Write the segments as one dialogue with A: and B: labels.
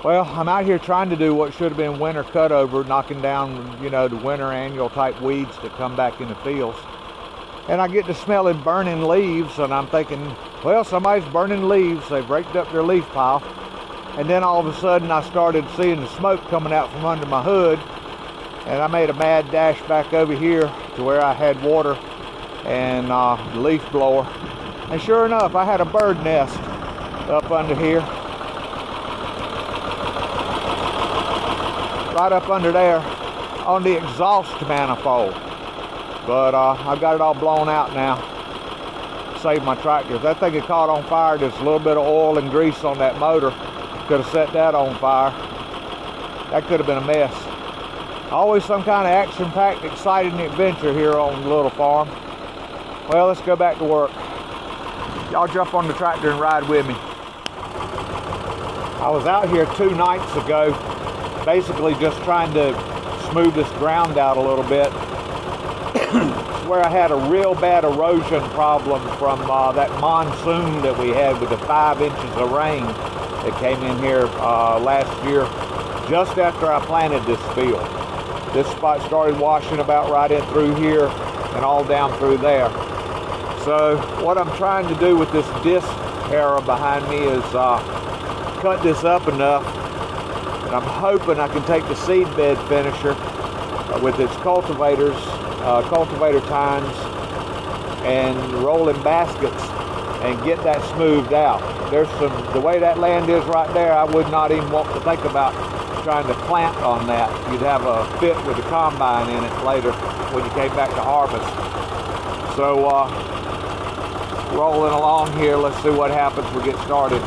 A: Well, I'm out here trying to do what should have been winter cutover, knocking down, the winter annual type weeds that come back in the fields. And I get to smelling burning leaves, and I'm thinking, well, somebody's burning leaves. They've raked up their leaf pile. And then all of a sudden I started seeing the smoke coming out from under my hood, and I made a mad dash back over here to where I had water and the leaf blower. And sure enough, I had a bird nest up under here. Right up under there on the exhaust manifold. But I've got it all blown out now. Saved my tractor. If that thing had caught on fire, just a little bit of oil and grease on that motor could have set that on fire. That could have been a mess. Always some kind of action-packed, exciting adventure here on the little farm. Well, let's go back to work. Y'all jump on the tractor and ride with me. I was out here 2 nights ago, basically just trying to smooth this ground out a little bit. Where I had a real bad erosion problem from that monsoon that we had with the 5 inches of rain that came in here last year, just after I planted this field. This spot started washing about right in through here and all down through there. So what I'm trying to do with this disc harrow behind me is cut this up enough, and I'm hoping I can take the seed bed finisher with its cultivator tines and rolling baskets and get that smoothed out. The way that land is right there, I would not even want to think about trying to plant on that. You'd have a fit with the combine in it later when you came back to harvest. So rolling along here, let's see what happens. We'll get started.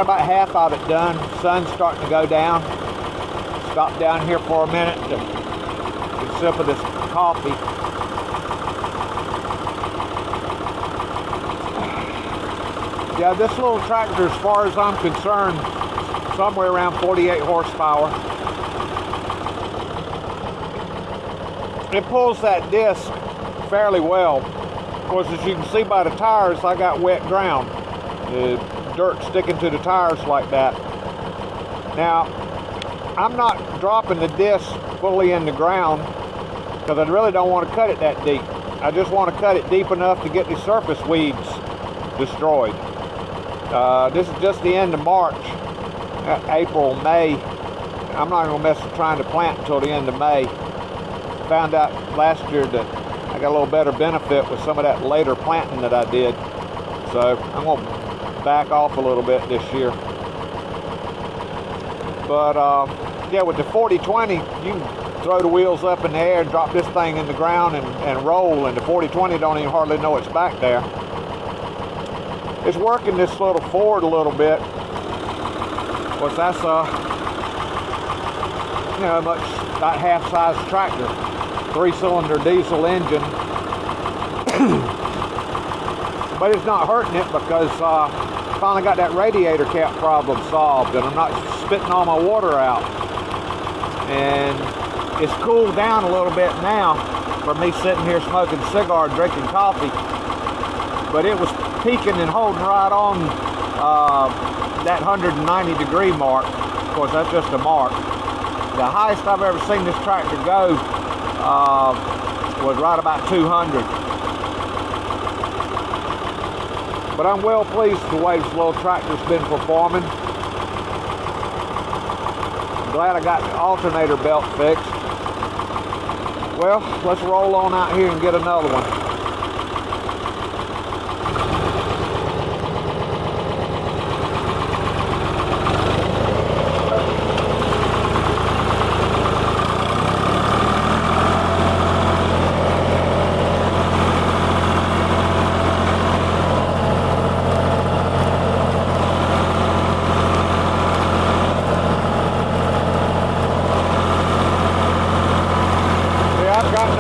A: got about half of it done. Sun's starting to go down. Stop down here for a minute to get a sip of this coffee. Yeah, this little tractor, as far as I'm concerned, somewhere around 48 horsepower. It pulls that disc fairly well. Of course, as you can see by the tires, I got wet ground. The dirt sticking to the tires like that. Now, I'm not dropping the disc fully in the ground because I really don't want to cut it that deep. I just want to cut it deep enough to get the surface weeds destroyed. This is just the end of March, April, May. I'm not going to mess with trying to plant until the end of May. Found out last year that I got a little better benefit with some of that later planting that I did. So I'm going to back off a little bit this year. But yeah, with the 40-20, you can throw the wheels up in the air and drop this thing in the ground and roll, and the 40-20 don't even hardly know it's back there. It's working this little Ford a little bit. Of course, that's you know, about half-size tractor, 3-cylinder diesel engine. But it's not hurting it because I finally got that radiator cap problem solved, and I'm not spitting all my water out. And it's cooled down a little bit now from me sitting here smoking a cigar, drinking coffee. But it was peaking and holding right on that 190-degree mark. Of course, that's just a mark. The highest I've ever seen this tractor go was right about 200. But I'm well pleased with the way this little tractor's been performing. I'm glad I got the alternator belt fixed. Well, let's roll on out here and get another one.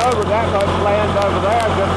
A: Over that much land over there just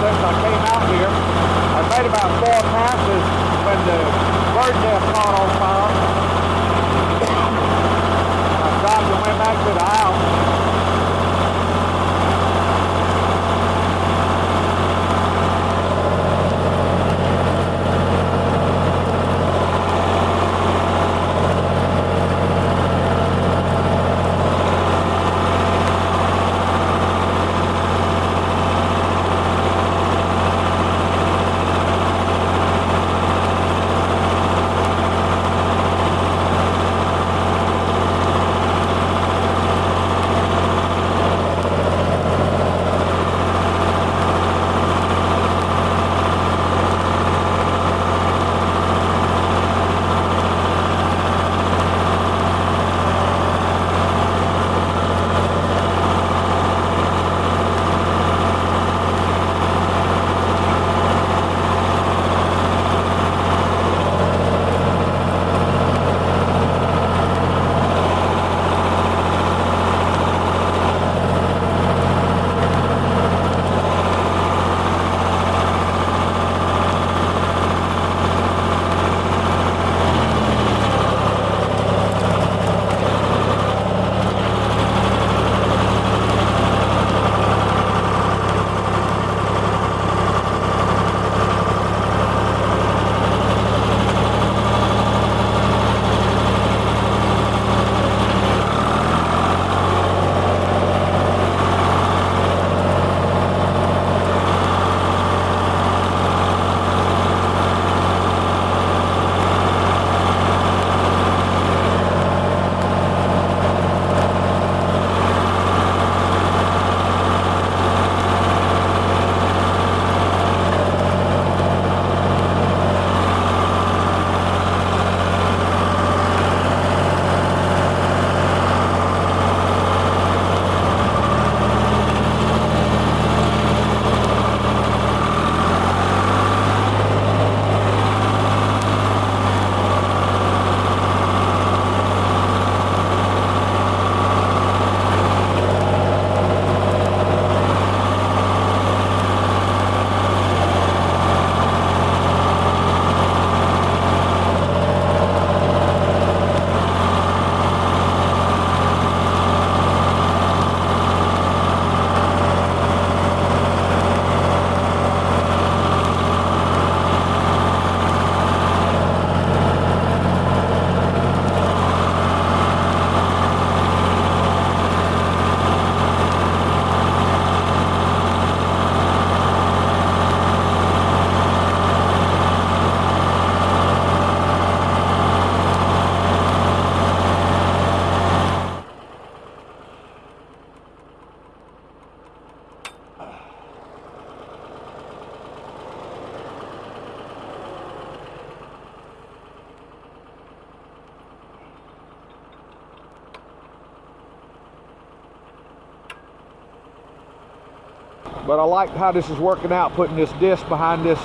A: but I like how this is working out, putting this disc behind this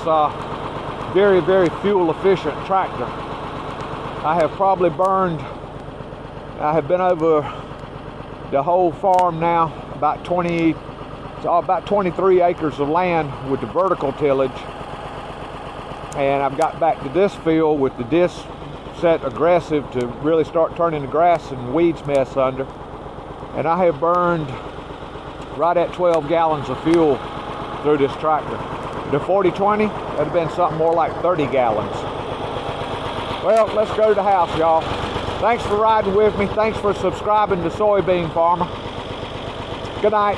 A: very, very fuel efficient tractor. I have probably burned, I have been over the whole farm now, about 23 acres of land with the vertical tillage. And I've got back to this field with the disc set aggressive to really start turning the grass and weeds mess under. And I have burned right at 12 gallons of fuel through this tractor. The 4020, that'd have been something more like 30 gallons. Well, let's go to the house, y'all. Thanks for riding with me. Thanks for subscribing to Soybean Farmer. Good night.